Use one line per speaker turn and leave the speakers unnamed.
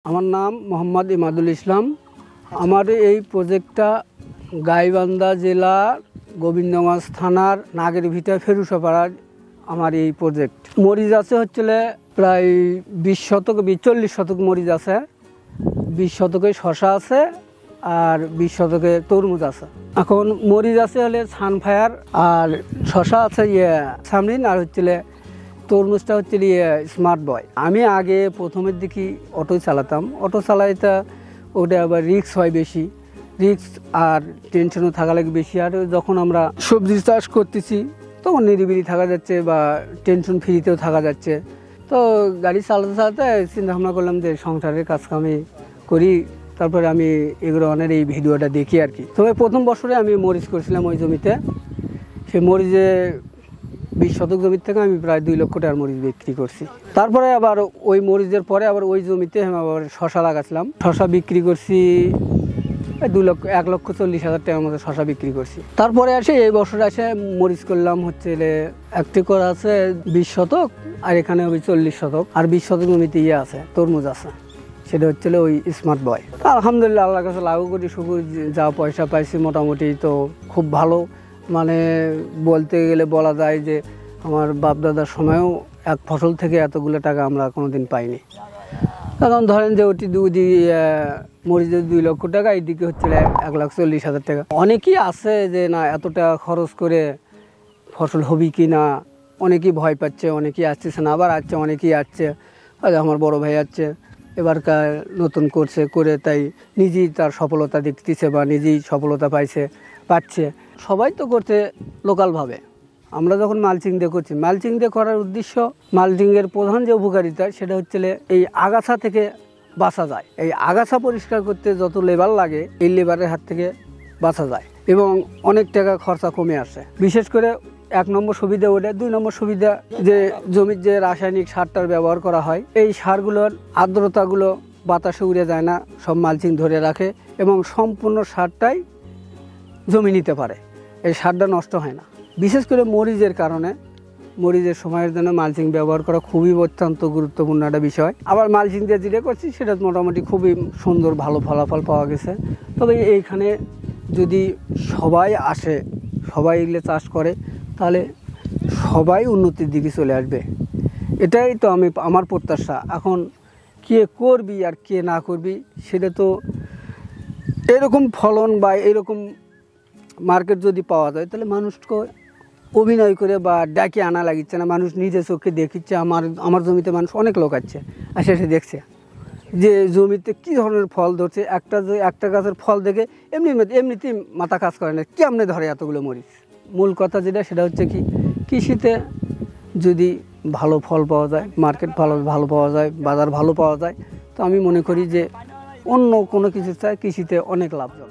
আমার নাম মোহাম্মদ ইমাদুল ইসলাম। আমার এই প্রজেক্টটা গাইবান্ধা জেলার গোবিন্দগঞ্জ থানার নাগেরভিটা ফেরুসাপাড়ার আমার এই প্রজেক্ট। মরিচ আছে হচ্ছিল প্রায় 20 শতক 40 শতক মরিচ আছে, 20 শতকে শশা আছে আর 20 শতকে তরমুজ আছে। এখন মরিচ আছে হলে সানফায়ার আর শশা আছে সামরিন আর হচ্ছিল তরমুজটা হচ্ছে স্মার্ট বয়। আমি আগে প্রথমের দিকে অটো চালাতাম, অটো চালাইতে ওটা আবার রিস্ক হয় বেশি, রিস্ক আর টেনশনও থাকা লাগে বেশি। আর যখন আমরা সবজি চাষ করতেছি তখন নিরিবিলি থাকা যাচ্ছে বা টেনশন ফ্রিতেও থাকা যাচ্ছে। তো গাড়ি চালাতে চালাতে চিন্তা ভাবনা করলাম যে সংসারের কাজ আমি করি, তারপরে আমি এগ্রোওয়ানের এই ভিডিওটা দেখি আর কি। তবে প্রথম বছরে আমি মরিচ করেছিলাম ওই জমিতে। সেই মরিচে 20 শতক জমির থেকে আমি প্রায় 2 লক্ষ টাকার মরিচ বিক্রি করছি। তারপরে আবার ওই মরিচের পরে আবার ওই জমিতে আমি আবার শশা লাগাছিলাম, শশা বিক্রি করছি 1,40,000 টাকার মতো শশা বিক্রি করছি। তারপরে আসে এই বছর আসে মরিচ করলাম হচ্ছে একটি করে আছে 20 শতক আর এখানে ওই 40 শতক আর 20 শতক জমিতে আছে তরমুজ আছে, সেটা হচ্ছে ওই স্মার্ট বয়। আলহামদুলিল্লাহ আল্লাহর কাছে লাভ করি, শুকুর, যা পয়সা পাইছি মোটামুটি তো খুব ভালো। মানে বলতে গেলে বলা যায় যে আমার বাপদাদার সময়ও এক ফসল থেকে এতগুলো টাকা আমরা কোনোদিন পাইনি। এখন ধরেন যে ওটি মরিচের 2 লক্ষ টাকা, এইদিকে হচ্ছে 1,40,000 টাকা। অনেকেই আছে যে না এত টাকা খরচ করে ফসল হবি কি না, অনেকেই ভয় পাচ্ছে, অনেকেই আসতেছে না, আবার আসছে, অনেকেই আসছে। আমার বড় ভাই আসছে এবারকার নতুন করছে, করে তাই নিজেই তার সফলতা দেখতেছে বা নিজেই সফলতা পাচ্ছে। সবাই তো করছে লোকালভাবে। আমরা যখন মালচিং দিয়ে করছি, মালচিং দিয়ে করার উদ্দেশ্য, মালচিংয়ের প্রধান যে উপকারিতা সেটা হচ্ছে এই আগাছা থেকে বাঁচা যায়। এই আগাছা পরিষ্কার করতে যত লেবার লাগে এই লেবারের হাত থেকে বাঁচা যায় এবং অনেক টাকা খরচা কমে আসে। বিশেষ করে 1 নম্বর সুবিধা ওটা। 2 নম্বর সুবিধা যে জমির যে রাসায়নিক সারটার ব্যবহার করা হয়, এই সারগুলোর আর্দ্রতাগুলো বাতাসে উড়ে যায় না, সব মালচিং ধরে রাখে এবং সম্পূর্ণ সারটাই জমি নিতে পারে, এই সারটা নষ্ট হয় না। বিশেষ করে মরিচের কারণে, মরিচের সময়ের জন্য মালচিং ব্যবহার করা খুবই অত্যন্ত গুরুত্বপূর্ণ একটা বিষয়। আবার মালচিং দিয়ে যেটা করছি সেটা মোটামুটি খুবই সুন্দর, ভালো ফলাফল পাওয়া গেছে। তবে এইখানে যদি সবাই আসে, সবাই এগুলো চাষ করে, তাহলে সবাই উন্নতির দিকে চলে আসবে। এটাই তো আমার প্রত্যাশা। এখন কে করবি আর কে না করবি সেটা তো, এরকম ফলন বা এরকম মার্কেট যদি পাওয়া যায় তাহলে মানুষকে অভিনয় করে বা ডাকে আনা লাগিচ্ছে না, মানুষ নিজে চোখে দেখিচ্ছে। আমার জমিতে মানুষ অনেক লোক আছে, এসে দেখছে যে জমিতে কী ধরনের ফল ধরছে। একটা গাছের ফল দেখে এমনিতেই মাথা কাজ করে না, কেমনে ধরে এতগুলো মরিচ। মূল কথা যেটা সেটা হচ্ছে কি, কৃষিতে যদি ভালো ফল পাওয়া যায়, মার্কেট ভালো পাওয়া যায়, বাজার ভালো পাওয়া যায়, তো আমি মনে করি যে অন্য কোনো কিছু চাই কৃষিতে অনেক লাভজনক।